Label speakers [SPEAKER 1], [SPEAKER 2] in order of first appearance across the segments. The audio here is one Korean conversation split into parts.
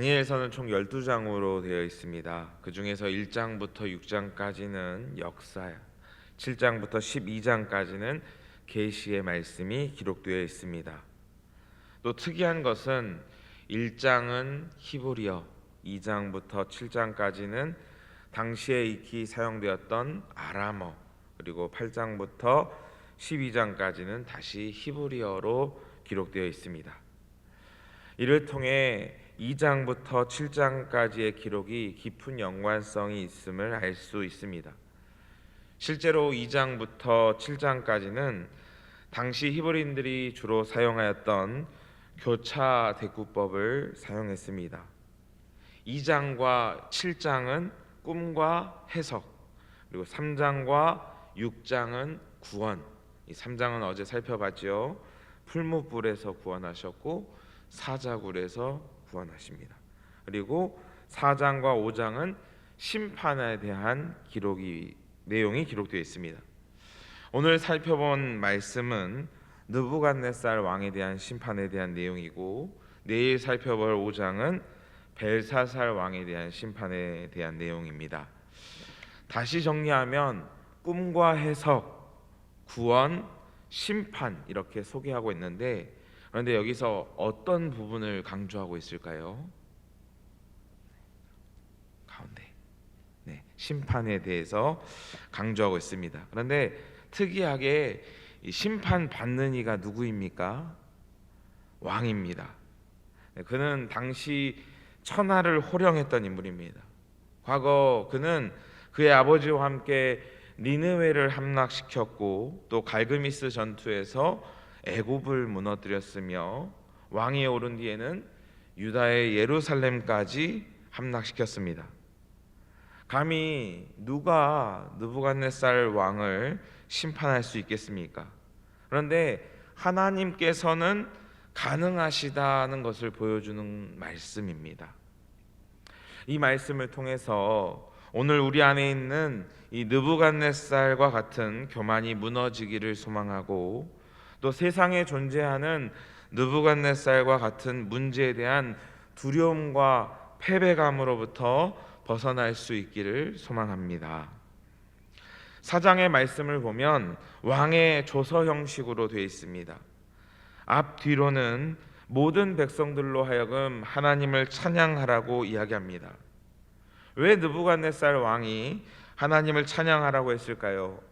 [SPEAKER 1] 다니엘서는 총 12장으로 되어 있습니다. 그 중에서 1장부터 6장까지는 역사, 7장부터 12장까지는 계시의 말씀이 기록되어 있습니다. 또 특이한 것은 1장은 히브리어, 2장부터 7장까지는 당시에 익히 사용되었던 아람어, 그리고 8장부터 12장까지는 다시 히브리어로 기록되어 있습니다. 이를 통해 2장부터 7장까지의 기록이 깊은 연관성이 있음을 알 수 있습니다. 실제로 2장부터 7장까지는 당시 히브리인들이 주로 사용하였던 교차 대꾸법을 사용했습니다. 2장과 7장은 꿈과 해석, 그리고 3장과 6장은 구원. 이 3장은 어제 살펴봤죠. 풀무불에서 구원하셨고 사자굴에서 구원하십니다. 그리고 4장과 5장은 심판에 대한 내용이 기록되어 있습니다. 오늘 살펴본 말씀은 느부갓네살 왕에 대한 심판에 대한 내용이고, 내일 살펴볼 5장은 벨사살 왕에 대한 심판에 대한 내용입니다. 다시 정리하면 꿈과 해석, 구원, 심판 이렇게 소개하고 있는데, 그런데 여기서 어떤 부분을 강조하고 있을까요? 가운데 심판에 대해서 강조하고 있습니다. 그런데 특이하게 이 심판받는 이가 누구입니까? 왕입니다. 그는 당시 천하를 호령했던 인물입니다. 과거 그는 그의 아버지와 함께 니느웨를 함락시켰고, 또 갈그미스 전투에서 애굽을 무너뜨렸으며, 왕위에 오른 뒤에는 유다의 예루살렘까지 함락시켰습니다. 감히 누가 느부갓네살 왕을 심판할 수 있겠습니까? 그런데 하나님께서는 가능하시다는 것을 보여주는 말씀입니다. 이 말씀을 통해서 오늘 우리 안에 있는 이 느부갓네살과 같은 교만이 무너지기를 소망하고, 또 세상에 존재하는 느부갓네살과 같은 문제에 대한 두려움과 패배감으로부터 벗어날 수 있기를 소망합니다. 4장의 말씀을 보면 왕의 조서 형식으로 되어 있습니다. 앞뒤로는 모든 백성들로 하여금 하나님을 찬양하라고 이야기합니다. 왜 느부갓네살 왕이 하나님을 찬양하라고 했을까요?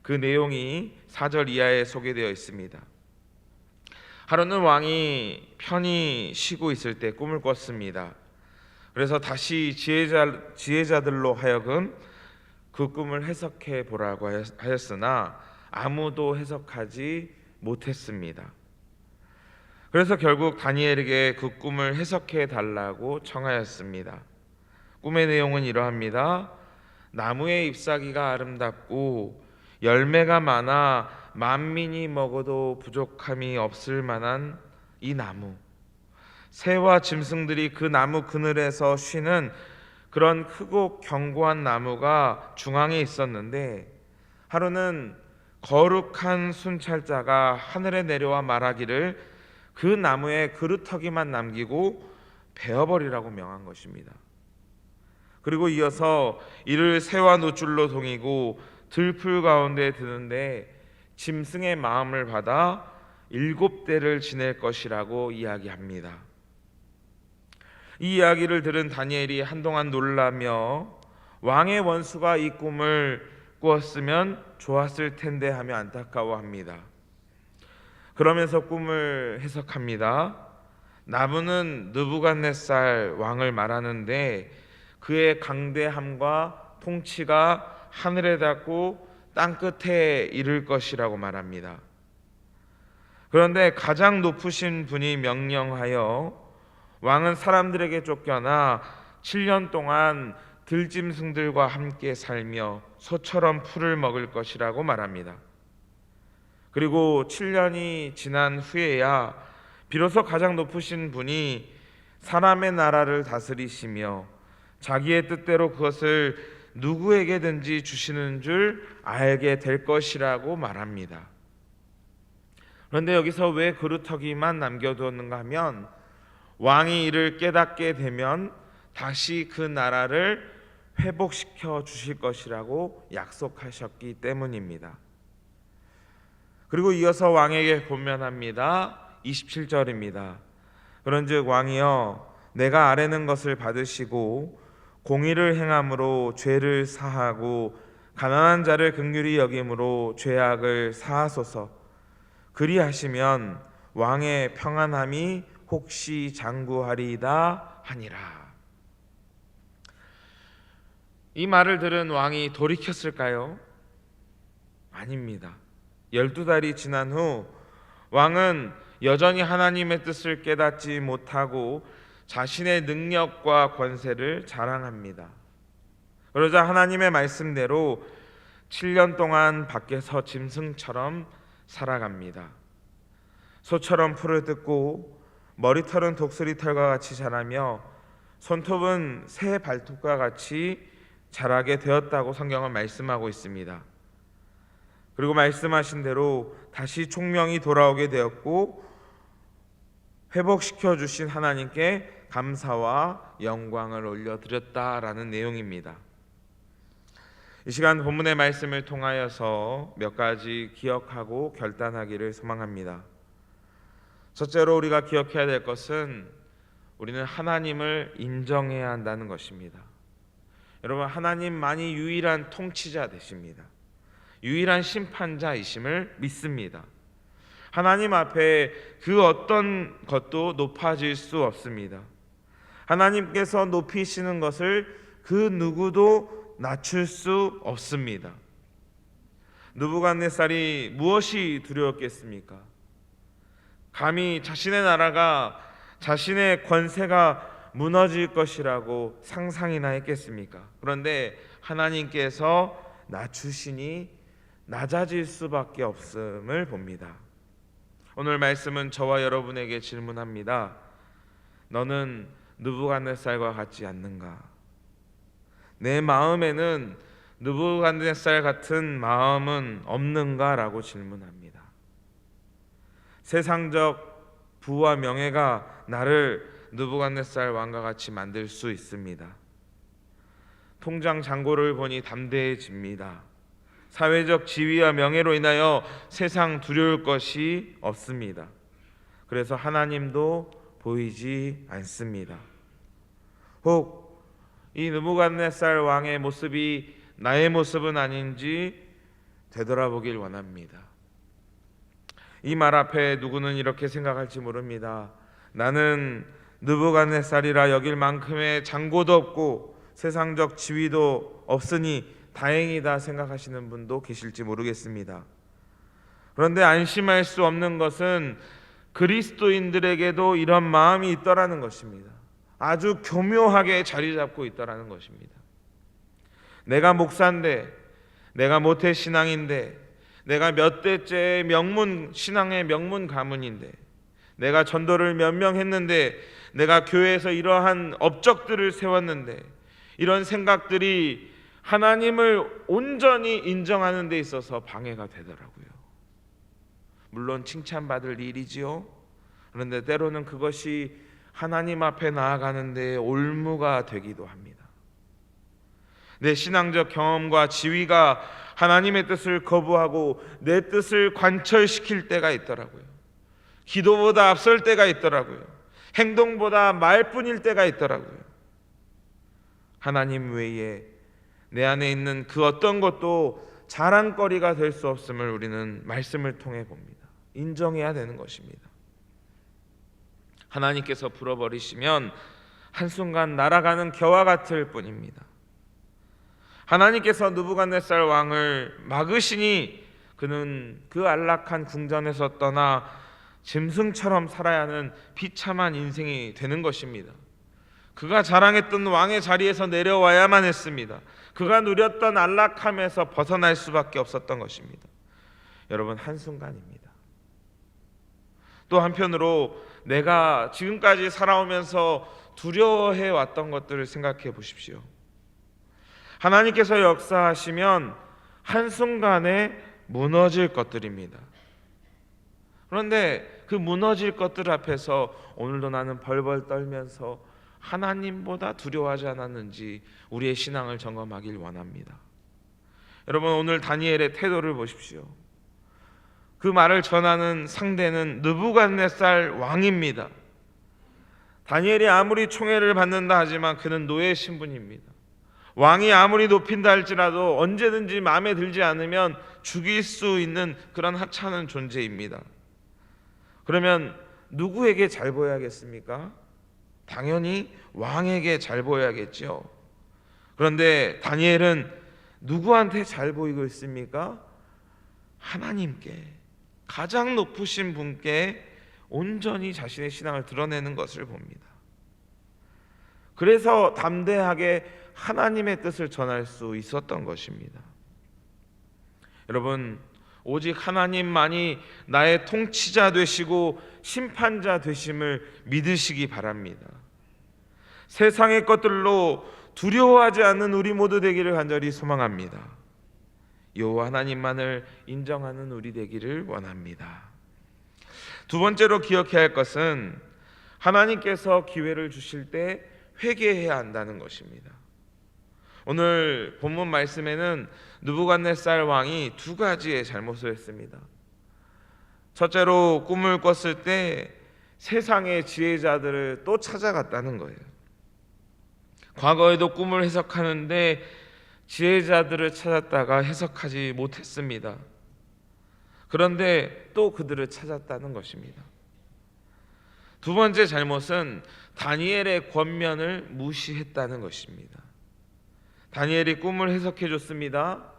[SPEAKER 1] 그 내용이 4절 이하에 소개되어 있습니다. 하루는 왕이 편히 쉬고 있을 때 꿈을 꿨습니다. 그래서 다시 지혜자들로 하여금 그 꿈을 해석해 보라고 하였으나 아무도 해석하지 못했습니다. 그래서 결국 다니엘에게 그 꿈을 해석해 달라고 청하였습니다. 꿈의 내용은 이러합니다. 나무의 잎사귀가 아름답고 열매가 많아 만민이 먹어도 부족함이 없을 만한 이 나무, 새와 짐승들이 그 나무 그늘에서 쉬는 그런 크고 견고한 나무가 중앙에 있었는데, 하루는 거룩한 순찰자가 하늘에 내려와 말하기를 그 나무에 그루터기만 남기고 베어버리라고 명한 것입니다. 그리고 이어서 이를 새와 노줄로 동이고 들풀 가운데 드는데 짐승의 마음을 받아 7대를 지낼 것이라고 이야기합니다. 이 이야기를 들은 다니엘이 한동안 놀라며 왕의 원수가 이 꿈을 꾸었으면 좋았을 텐데 하며 안타까워합니다. 그러면서 꿈을 해석합니다. 나무는 느부갓네살 왕을 말하는데 그의 강대함과 통치가 하늘에 닿고 땅끝에 이를 것이라고 말합니다. 그런데 가장 높으신 분이 명령하여 왕은 사람들에게 쫓겨나 7년 동안 들짐승들과 함께 살며 소처럼 풀을 먹을 것이라고 말합니다. 그리고 7년이 지난 후에야 비로소 가장 높으신 분이 사람의 나라를 다스리시며 자기의 뜻대로 그것을 누구에게든지 주시는 줄 알게 될 것이라고 말합니다. 그런데 여기서 왜 그루터기만 남겨두었는가 하면 왕이 이를 깨닫게 되면 다시 그 나라를 회복시켜 주실 것이라고 약속하셨기 때문입니다. 그리고 이어서 왕에게 권면합니다. 27절입니다. 그런즉 왕이여 내가 아뢰는 것을 받으시고 공의를 행함으로 죄를 사하고 가난한 자를 긍휼히 여김으로 죄악을 사하소서. 그리하시면 왕의 평안함이 혹시 장구하리이다 하니라. 이 말을 들은 왕이 돌이켰을까요? 아닙니다. 12달이 지난 후 왕은 여전히 하나님의 뜻을 깨닫지 못하고 자신의 능력과 권세를 자랑합니다. 그러자 하나님의 말씀대로 7년 동안 밖에서 짐승처럼 살아갑니다. 소처럼 풀을 뜯고 머리털은 독수리털과 같이 자라며 손톱은 새 발톱과 같이 자라게 되었다고 성경은 말씀하고 있습니다. 그리고 말씀하신 대로 다시 총명이 돌아오게 되었고 회복시켜 주신 하나님께 감사와 영광을 올려드렸다라는 내용입니다. 이 시간 본문의 말씀을 통하여서 몇 가지 기억하고 결단하기를 소망합니다. 첫째로 우리가 기억해야 될 것은 우리는 하나님을 인정해야 한다는 것입니다. 여러분, 하나님만이 유일한 통치자 되십니다. 유일한 심판자이심을 믿습니다. 하나님 앞에 그 어떤 것도 높아질 수 없습니다. 하나님께서 높이시는 것을 그 누구도 낮출 수 없습니다. 느부갓네살이 무엇이 두려웠겠습니까? 감히 자신의 나라가, 자신의 권세가 무너질 것이라고 상상이나 했겠습니까? 그런데 하나님께서 낮추시니 낮아질 수밖에 없음을 봅니다. 오늘 말씀은 저와 여러분에게 질문합니다. 너는 느부갓네살과 같지 않는가? 내 마음에는 느부갓네살 같은 마음은 없는가라고 질문합니다. 세상적 부와 명예가 나를 느부갓네살 왕과 같이 만들 수 있습니다. 통장 잔고를 보니 담대해집니다. 사회적 지위와 명예로 인하여 세상 두려울 것이 없습니다. 그래서 하나님도 보이지 않습니다. 혹 이 느부갓네살 왕의 모습이 나의 모습은 아닌지 되돌아보길 원합니다. 이 말 앞에 누구는 이렇게 생각할지 모릅니다. 나는 느부갓네살이라 여길 만큼의 잔고도 없고 세상적 지위도 없으니 다행이다 생각하시는 분도 계실지 모르겠습니다. 그런데 안심할 수 없는 것은 그리스도인들에게도 이런 마음이 있더라는 것입니다. 아주 교묘하게 자리 잡고 있더라는 것입니다. 내가 목사인데, 내가 모태신앙인데, 내가 몇 대째 신앙의 명문 가문인데, 내가 전도를 몇 명 했는데, 내가 교회에서 이러한 업적들을 세웠는데, 이런 생각들이 하나님을 온전히 인정하는 데 있어서 방해가 되더라고요. 물론 칭찬받을 일이지요. 그런데 때로는 그것이 하나님 앞에 나아가는 데 올무가 되기도 합니다. 내 신앙적 경험과 지위가 하나님의 뜻을 거부하고 내 뜻을 관철시킬 때가 있더라고요. 기도보다 앞설 때가 있더라고요. 행동보다 말뿐일 때가 있더라고요. 하나님 외에 내 안에 있는 그 어떤 것도 자랑거리가 될 수 없음을 우리는 말씀을 통해 봅니다. 인정해야 되는 것입니다. 하나님께서 풀어버리시면 한순간 날아가는 겨와 같을 뿐입니다. 하나님께서 느부갓네살 왕을 막으시니 그는 그 안락한 궁전에서 떠나 짐승처럼 살아야 하는 비참한 인생이 되는 것입니다. 그가 자랑했던 왕의 자리에서 내려와야만 했습니다. 그가 누렸던 안락함에서 벗어날 수밖에 없었던 것입니다. 여러분, 한순간입니다. 또 한편으로 내가 지금까지 살아오면서 두려워해 왔던 것들을 생각해 보십시오. 하나님께서 역사하시면 한순간에 무너질 것들입니다. 그런데 그 무너질 것들 앞에서 오늘도 나는 벌벌 떨면서 하나님보다 두려워하지 않았는지 우리의 신앙을 점검하길 원합니다. 여러분, 오늘 다니엘의 태도를 보십시오. 그 말을 전하는 상대는 느부갓네살 왕입니다. 다니엘이 아무리 총애를 받는다 하지만 그는 노예 신분입니다. 왕이 아무리 높인다 할지라도 언제든지 마음에 들지 않으면 죽일 수 있는 그런 하찮은 존재입니다. 그러면 누구에게 잘 보여야겠습니까? 당연히 왕에게 잘 보여야겠죠. 그런데 다니엘은 누구한테 잘 보이고 있습니까? 하나님께, 가장 높으신 분께 온전히 자신의 신앙을 드러내는 것을 봅니다. 그래서 담대하게 하나님의 뜻을 전할 수 있었던 것입니다. 여러분, 오직 하나님만이 나의 통치자 되시고 심판자 되심을 믿으시기 바랍니다. 세상의 것들로 두려워하지 않는 우리 모두 되기를 간절히 소망합니다. 여호와 하나님만을 인정하는 우리 되기를 원합니다. 두 번째로 기억해야 할 것은 하나님께서 기회를 주실 때 회개해야 한다는 것입니다. 오늘 본문 말씀에는 느부갓네살 왕이 두 가지의 잘못을 했습니다. 첫째로 꿈을 꿨을 때 세상의 지혜자들을 또 찾아갔다는 거예요. 과거에도 꿈을 해석하는데 지혜자들을 찾았다가 해석하지 못했습니다. 그런데 또 그들을 찾았다는 것입니다. 두 번째 잘못은 다니엘의 권면을 무시했다는 것입니다. 다니엘이 꿈을 해석해 줬습니다.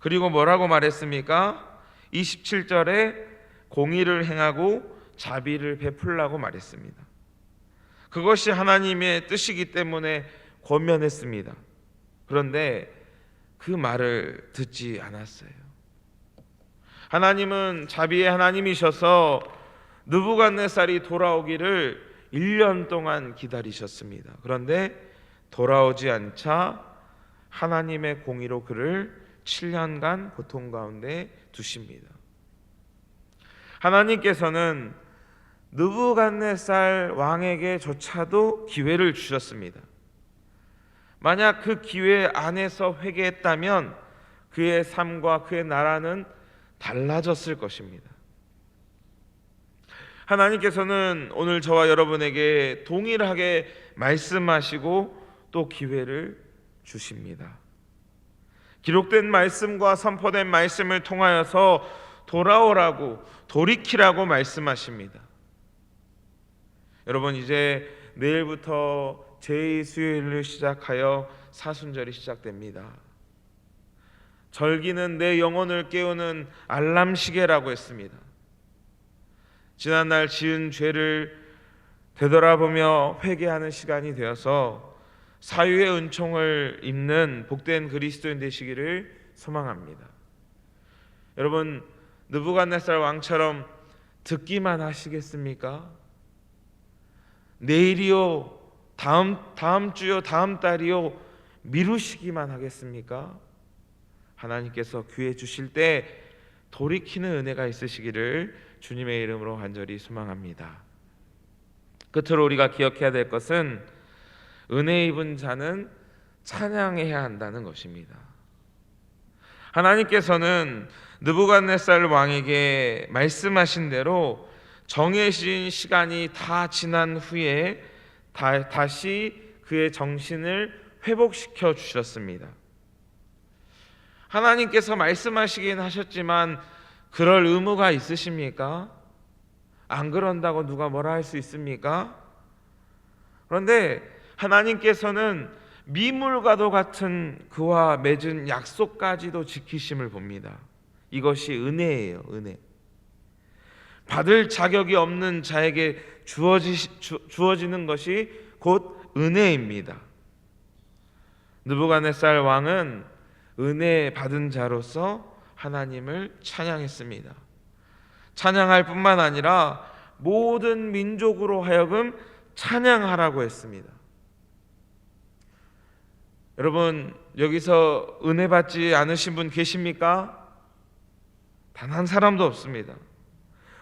[SPEAKER 1] 그리고 뭐라고 말했습니까? 27절에 공의를 행하고 자비를 베풀라고 말했습니다. 그것이 하나님의 뜻이기 때문에 권면했습니다. 그런데 그 말을 듣지 않았어요. 하나님은 자비의 하나님이셔서 느부갓네살이 돌아오기를 1년 동안 기다리셨습니다. 그런데 돌아오지 않자 하나님의 공의로 그를 7년간 고통 가운데 두십니다. 하나님께서는 느부갓네살 왕에게조차도 기회를 주셨습니다. 만약 그 기회 안에서 회개했다면 그의 삶과 그의 나라는 달라졌을 것입니다. 하나님께서는 오늘 저와 여러분에게 동일하게 말씀하시고 또 기회를 주십니다. 기록된 말씀과 선포된 말씀을 통하여서 돌아오라고, 돌이키라고 말씀하십니다. 여러분, 이제 내일부터 제2수요일을 시작하여 사순절이 시작됩니다. 절기는 내 영혼을 깨우는 알람 시계라고 했습니다. 지난날 지은 죄를 되돌아보며 회개하는 시간이 되어서 사유의 은총을 입는 복된 그리스도인 되시기를 소망합니다. 여러분, 느부갓네살 왕처럼 듣기만 하시겠습니까? 내일이요, 다음 주요, 다음 달이요 미루시기만 하겠습니까? 하나님께서 기회 주실 때 돌이키는 은혜가 있으시기를 주님의 이름으로 간절히 소망합니다. 끝으로 우리가 기억해야 될 것은 은혜 입은 자는 찬양해야 한다는 것입니다. 하나님께서는 느부갓네살 왕에게 말씀하신 대로 정해진 시간이 다 지난 후에 다시 그의 정신을 회복시켜 주셨습니다. 하나님께서 말씀하시긴 하셨지만 그럴 의무가 있으십니까? 안 그런다고 누가 뭐라 할 수 있습니까? 그런데 하나님께서는 미물과도 같은 그와 맺은 약속까지도 지키심을 봅니다. 이것이 은혜예요, 은혜. 받을 자격이 없는 자에게 주어지는 것이 곧 은혜입니다. 느부갓네살 왕은 은혜 받은 자로서 하나님을 찬양했습니다. 찬양할 뿐만 아니라 모든 민족으로 하여금 찬양하라고 했습니다. 여러분, 여기서 은혜 받지 않으신 분 계십니까? 단 한 사람도 없습니다.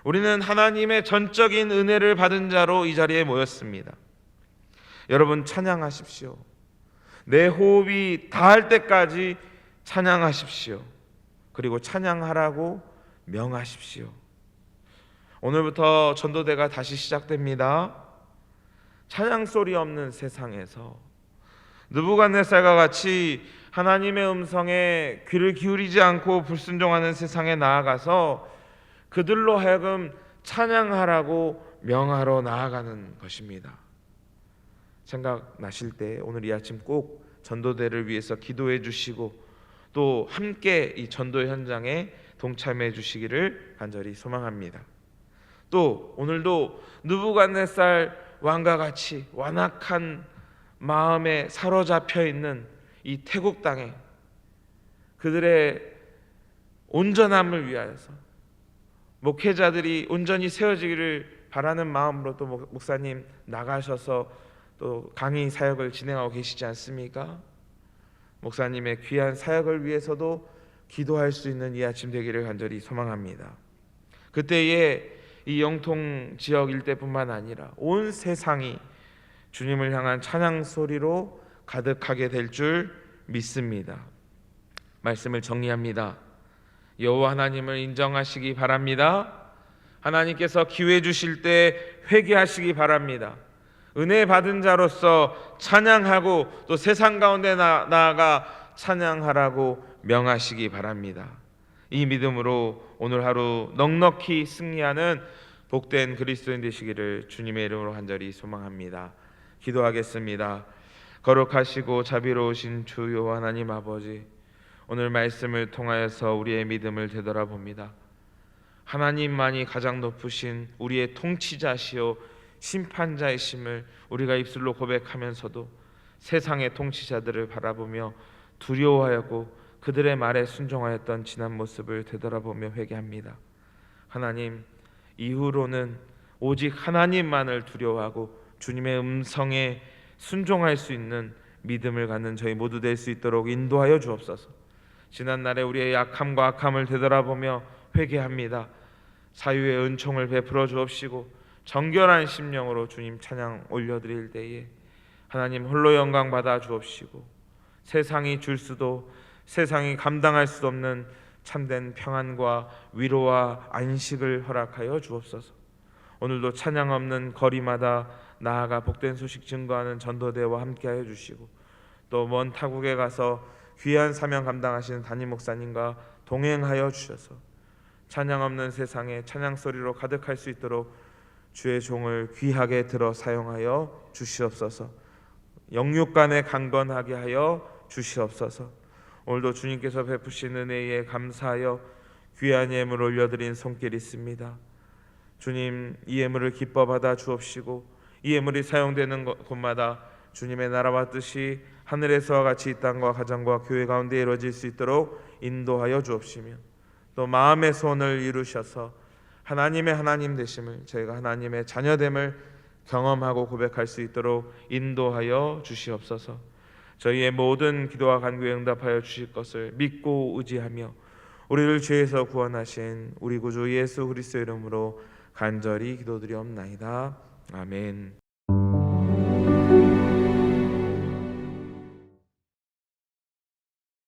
[SPEAKER 1] 우리는 하나님의 전적인 은혜를 받은 자로 이 자리에 모였습니다. 여러분 찬양하십시오. 내 호흡이 닿을 때까지 찬양하십시오. 그리고 찬양하라고 명하십시오. 오늘부터 전도대가 다시 시작됩니다. 찬양 소리 없는 세상에서 느부갓네살과 같이 하나님의 음성에 귀를 기울이지 않고 불순종하는 세상에 나아가서 그들로 하여금 찬양하라고 명하러 나아가는 것입니다. 생각나실 때 오늘 이 아침 꼭 전도대를 위해서 기도해 주시고 또 함께 이 전도 현장에 동참해 주시기를 간절히 소망합니다. 또 오늘도 느부갓네살 왕과 같이 완악한 마음에 사로잡혀 있는 이 태국 땅에 그들의 온전함을 위하여서 목회자들이 온전히 세워지기를 바라는 마음으로 또 목사님 나가셔서 또 강의 사역을 진행하고 계시지 않습니까? 목사님의 귀한 사역을 위해서도 기도할 수 있는 이 아침 되기를 간절히 소망합니다. 그때에 이 영통 지역 일대뿐만 아니라 온 세상이 주님을 향한 찬양 소리로 가득하게 될 줄 믿습니다. 말씀을 정리합니다. 여호와 하나님을 인정하시기 바랍니다. 하나님께서 기회 주실 때 회개하시기 바랍니다. 은혜 받은 자로서 찬양하고 또 세상 가운데 나아가 찬양하라고 명하시기 바랍니다. 이 믿음으로 오늘 하루 넉넉히 승리하는 복된 그리스도인 되시기를 주님의 이름으로 간절히 소망합니다. 기도하겠습니다. 거룩하시고 자비로우신 주 여호와 하나님 아버지, 오늘 말씀을 통하여서 우리의 믿음을 되돌아봅니다. 하나님만이 가장 높으신 우리의 통치자시요 심판자이심을 우리가 입술로 고백하면서도 세상의 통치자들을 바라보며 두려워하였고 그들의 말에 순종하였던 지난 모습을 되돌아보며 회개합니다. 하나님, 이후로는 오직 하나님만을 두려워하고 주님의 음성에 순종할 수 있는 믿음을 갖는 저희 모두 될 수 있도록 인도하여 주옵소서. 지난날에 우리의 약함과 악함을 되돌아보며 회개합니다. 사유의 은총을 베풀어 주옵시고 정결한 심령으로 주님 찬양 올려드릴 때에 하나님 홀로 영광 받아 주옵시고 세상이 줄 수도 세상이 감당할 수 없는 참된 평안과 위로와 안식을 허락하여 주옵소서. 오늘도 찬양 없는 거리마다 나아가 복된 소식 증거하는 전도대와 함께하여 주시고 또 먼 타국에 가서 귀한 사명 감당하시는 담임 목사님과 동행하여 주셔서 찬양 없는 세상에 찬양 소리로 가득할 수 있도록 주의 종을 귀하게 들어 사용하여 주시옵소서. 영육간에 강건하게 하여 주시옵소서. 오늘도 주님께서 베푸신 은혜에 감사하여 귀한 예물 올려드린 손길이 있습니다. 주님, 이 예물을 기뻐 받아 주옵시고 이 예물이 사용되는 곳마다 주님의 나라와 뜻이 하늘에서와 같이 이 땅과 가정과 교회 가운데 이루어질 수 있도록 인도하여 주옵시며 또 마음의 소원을 이루셔서 하나님의 하나님 되심을 저희가 하나님의 자녀됨을 경험하고 고백할 수 있도록 인도하여 주시옵소서. 저희의 모든 기도와 간구에 응답하여 주실 것을 믿고 의지하며 우리를 죄에서 구원하신 우리 구주 예수 그리스도 이름으로 간절히 기도드리옵나이다. 아멘.